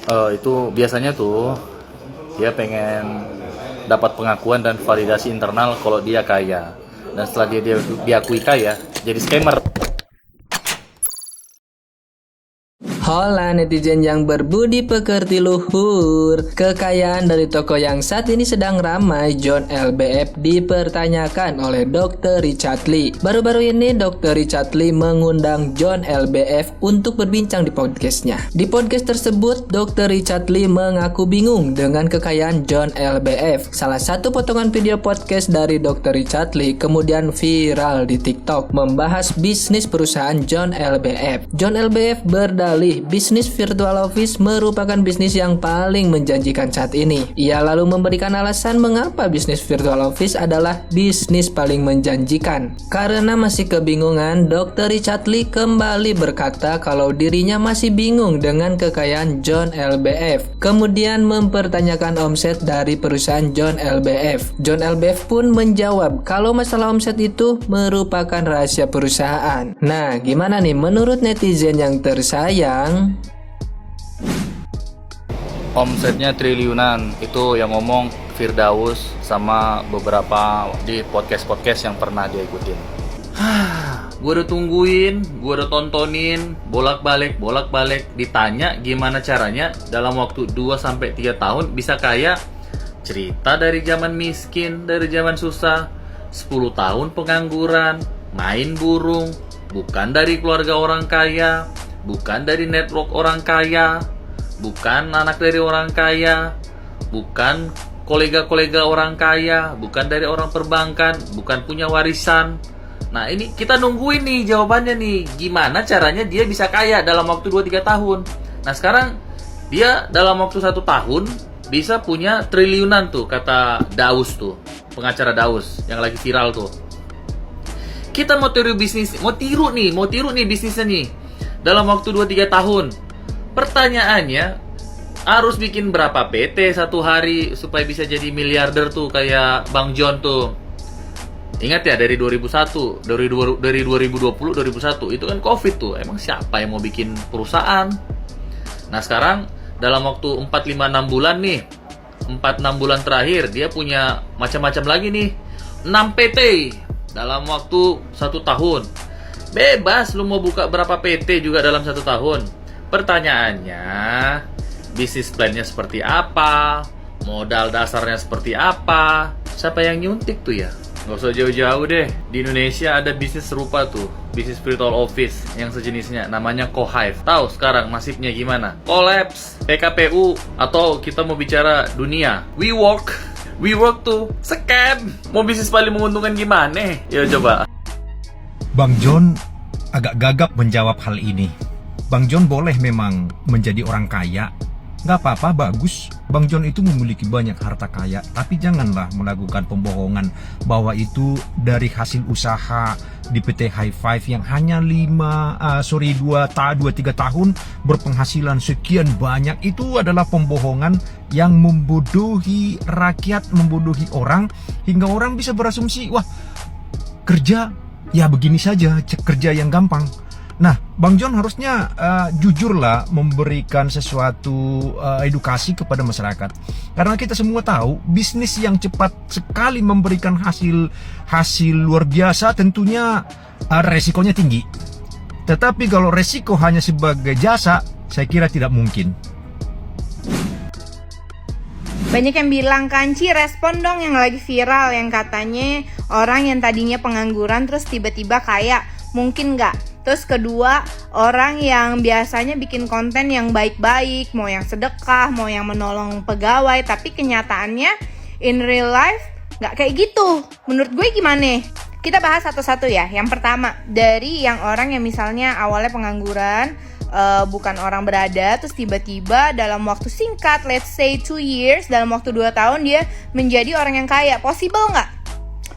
Itu biasanya tuh dia pengen dapat pengakuan dan validasi internal kalau dia kaya. Dan setelah dia diakui kaya, jadi scammer. Hola netizen yang berbudi pekerti luhur. Kekayaan dari toko yang saat ini sedang ramai, John LBF, dipertanyakan oleh Dr. Richard Lee. Baru-baru ini Dr. Richard Lee mengundang John LBF untuk berbincang di podcastnya. Di podcast tersebut, Dr. Richard Lee mengaku bingung dengan kekayaan John LBF. Salah satu potongan video podcast dari Dr. Richard Lee kemudian viral di TikTok membahas bisnis perusahaan John LBF. John LBF berdalih bisnis virtual office merupakan bisnis yang paling menjanjikan saat ini. Ia lalu memberikan alasan mengapa bisnis virtual office adalah bisnis paling menjanjikan. Karena masih kebingungan, Dr. Richard Lee kembali berkata kalau dirinya masih bingung dengan kekayaan John LBF. Kemudian mempertanyakan omset dari perusahaan John LBF. John LBF pun menjawab kalau masalah omset itu merupakan rahasia perusahaan. Nah, gimana nih menurut netizen yang tersayang? Omsetnya triliunan, itu yang ngomong Firdaus sama beberapa di podcast-podcast yang pernah dia ikutin. Gue udah tungguin, gue udah tontonin, bolak-balik, ditanya gimana caranya dalam waktu 2-3 tahun bisa kaya. Cerita dari zaman miskin, dari zaman susah, 10 tahun pengangguran, main burung, bukan dari keluarga orang kaya, bukan dari network orang kaya, bukan anak dari orang kaya, bukan kolega-kolega orang kaya, bukan dari orang perbankan, bukan punya warisan. Nah ini kita nungguin nih jawabannya nih, gimana caranya dia bisa kaya dalam waktu 2-3 tahun. Nah sekarang dia dalam waktu 1 tahun bisa punya triliunan tuh, kata Daus tuh, pengacara Daus yang lagi viral tuh. Kita mau tiru bisnis, mau tiru nih bisnisnya nih dalam waktu 2-3 tahun. Pertanyaannya, harus bikin berapa PT satu hari supaya bisa jadi miliarder tuh kayak Bang John tuh. Ingat ya dari 2001, dari 2020, 2001 itu kan Covid tuh. Emang siapa yang mau bikin perusahaan? Nah, sekarang dalam waktu 4-5-6 bulan nih, 4-6 bulan terakhir dia punya macam-macam lagi nih. 6 PT dalam waktu 1 tahun. Bebas lu mau buka berapa PT juga dalam 1 tahun. Pertanyaannya, bisnis plan-nya seperti apa? Modal dasarnya seperti apa? Siapa yang nyuntik tuh ya? Gak usah jauh-jauh deh. Di Indonesia ada bisnis serupa tuh, bisnis virtual office yang sejenisnya, namanya Cohive. Tahu sekarang nasibnya gimana? Collapse, PKPU, atau kita mau bicara dunia, WeWork tuh scam. Mau bisnis paling menguntungkan gimana? Ya coba. Bang John agak gagap menjawab hal ini. Bang John boleh memang menjadi orang kaya, nggak apa-apa, bagus. Bang John itu memiliki banyak harta kaya, tapi janganlah melakukan pembohongan bahwa itu dari hasil usaha di PT High Five yang hanya 2-3 tahun berpenghasilan sekian banyak. Itu adalah pembohongan yang membodohi rakyat, membodohi orang, hingga orang bisa berasumsi, wah kerja ya begini saja, kerja yang gampang. Nah, Bang John harusnya jujurlah memberikan sesuatu edukasi kepada masyarakat. Karena kita semua tahu bisnis yang cepat sekali memberikan hasil luar biasa tentunya resikonya tinggi. Tetapi kalau resiko hanya sebagai jasa, saya kira tidak mungkin. Banyak yang bilang, Kanci respon dong yang lagi viral, yang katanya orang yang tadinya pengangguran terus tiba-tiba kaya, mungkin nggak? Terus kedua, orang yang biasanya bikin konten yang baik-baik, mau yang sedekah, mau yang menolong pegawai, tapi kenyataannya in real life nggak kayak gitu. Menurut gue gimana? Kita bahas satu-satu ya. Yang pertama, dari yang orang yang misalnya awalnya pengangguran, bukan orang berada, terus tiba-tiba dalam waktu singkat, let's say 2 years, dalam waktu 2 tahun dia menjadi orang yang kaya. Possible nggak?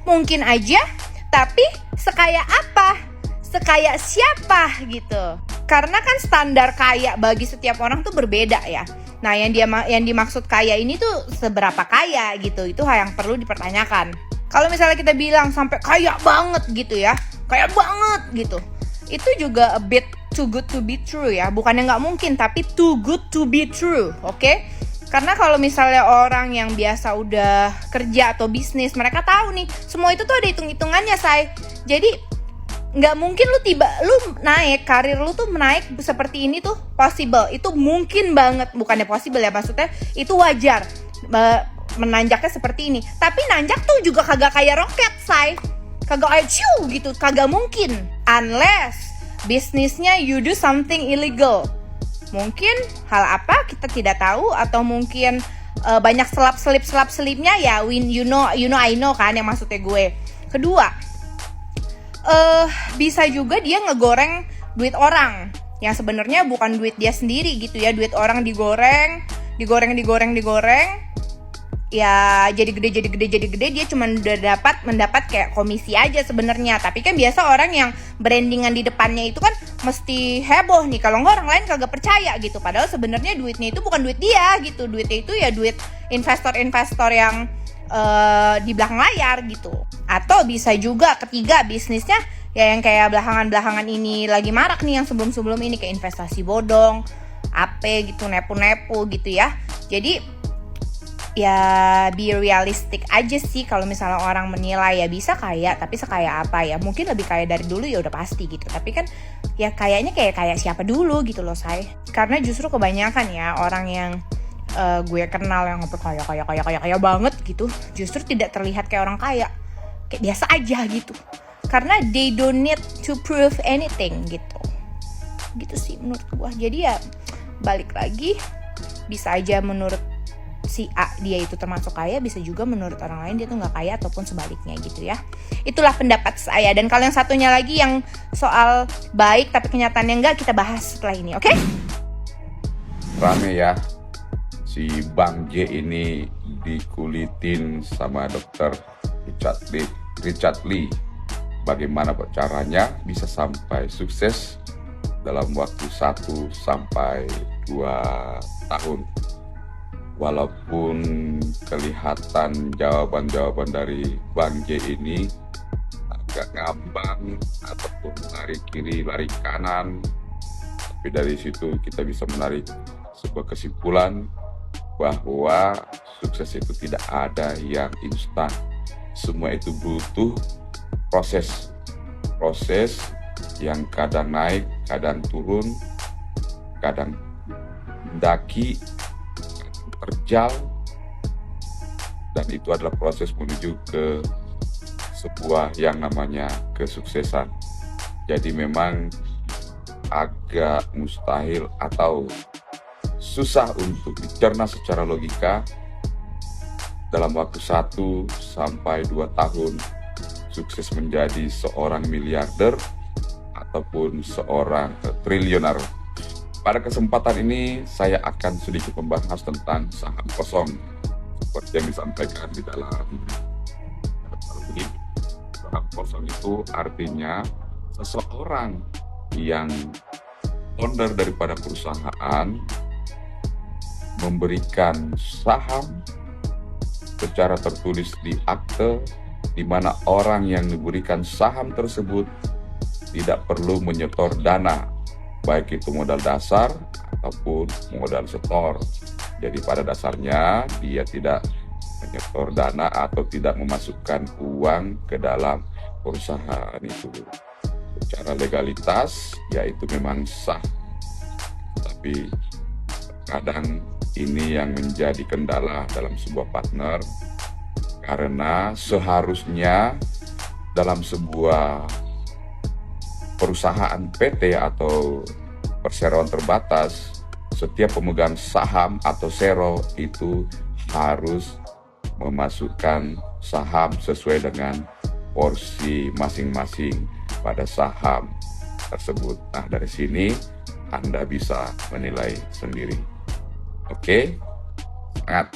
Mungkin aja, tapi sekaya apa? Sekaya siapa gitu? Karena kan standar kaya bagi setiap orang tuh berbeda ya. Nah, yang dimaksud kaya ini tuh seberapa kaya gitu, itu hal yang perlu dipertanyakan. Kalau misalnya kita bilang sampai kaya banget gitu ya, kaya banget gitu, itu juga a bit too good to be true ya. Bukannya nggak mungkin, tapi too good to be true, oke? Karena kalau misalnya orang yang biasa udah kerja atau bisnis, mereka tahu nih, semua itu tuh ada hitung-hitungannya, say. Jadi nggak mungkin lu naik, karir lu tuh naik seperti ini tuh possible. Itu mungkin banget, bukannya possible ya, maksudnya itu wajar. Menanjaknya seperti ini. Tapi nanjak tuh juga kagak kayak roket, say. Kagak kayak ciu gitu, kagak mungkin. Unless bisnisnya you do something illegal. Mungkin hal apa kita tidak tahu, atau mungkin banyak selipnya ya. You know I know kan yang maksudnya gue. Kedua, bisa juga dia ngegoreng duit orang yang sebenarnya bukan duit dia sendiri gitu ya. Duit orang digoreng. Ya jadi gede, dia cuma udah mendapat kayak komisi aja sebenarnya. Tapi kan biasa orang yang brandingan di depannya itu kan mesti heboh nih, kalau nggak orang lain kagak percaya gitu. Padahal sebenarnya duitnya itu bukan duit dia gitu, duitnya itu ya duit investor yang di belakang layar gitu. Atau bisa juga ketiga, bisnisnya ya yang kayak belakangan ini lagi marak nih, yang sebelum ini kayak investasi bodong, gitu, nepu gitu ya. Jadi ya be realistic aja sih kalau misalnya orang menilai ya bisa kaya, tapi sekaya apa ya? Mungkin lebih kaya dari dulu ya udah pasti gitu. Tapi kan ya kayaknya kayak siapa dulu gitu loh, say. Karena justru kebanyakan ya orang yang gue kenal yang ngobrol kaya banget gitu, justru tidak terlihat kayak orang kaya. Kayak biasa aja gitu. Karena they don't need to prove anything gitu. Gitu sih menurut gue. Jadi ya balik lagi, bisa aja menurut si A dia itu termasuk kaya, bisa juga menurut orang lain dia tuh nggak kaya ataupun sebaliknya gitu ya. Itulah pendapat saya. Dan kalau yang satunya lagi yang soal baik tapi kenyataannya enggak, kita bahas setelah ini, oke? Rame ya, si Bang J ini dikulitin sama dokter Richard Lee. Bagaimana caranya bisa sampai sukses dalam waktu 1 sampai 2 tahun. Walaupun kelihatan jawaban-jawaban dari Bang J ini agak ngambang ataupun lari kiri, lari kanan, tapi dari situ kita bisa menarik sebuah kesimpulan bahwa sukses itu tidak ada yang instan. Semua itu butuh proses yang kadang naik, kadang turun, kadang mendaki, terjal, dan itu adalah proses menuju ke sebuah yang namanya kesuksesan. Jadi memang agak mustahil atau susah untuk dicerna secara logika dalam waktu 1 sampai 2 tahun sukses menjadi seorang miliarder ataupun seorang triliuner. Pada kesempatan ini saya akan sedikit membahas tentang saham kosong seperti yang disampaikan di dalam ini. Saham kosong itu artinya seseorang yang owner daripada perusahaan memberikan saham secara tertulis di akte, di mana orang yang diberikan saham tersebut tidak perlu menyetor dana, baik itu modal dasar ataupun modal setor. Jadi pada dasarnya dia tidak menyetor dana atau tidak memasukkan uang ke dalam perusahaan itu. Secara legalitas ya itu memang sah. Tapi kadang ini yang menjadi kendala dalam sebuah partner, karena seharusnya dalam sebuah perusahaan PT atau perseroan terbatas, setiap pemegang saham atau sero itu harus memasukkan saham sesuai dengan porsi masing-masing pada saham tersebut. Nah, dari sini Anda bisa menilai sendiri. Oke, semangat.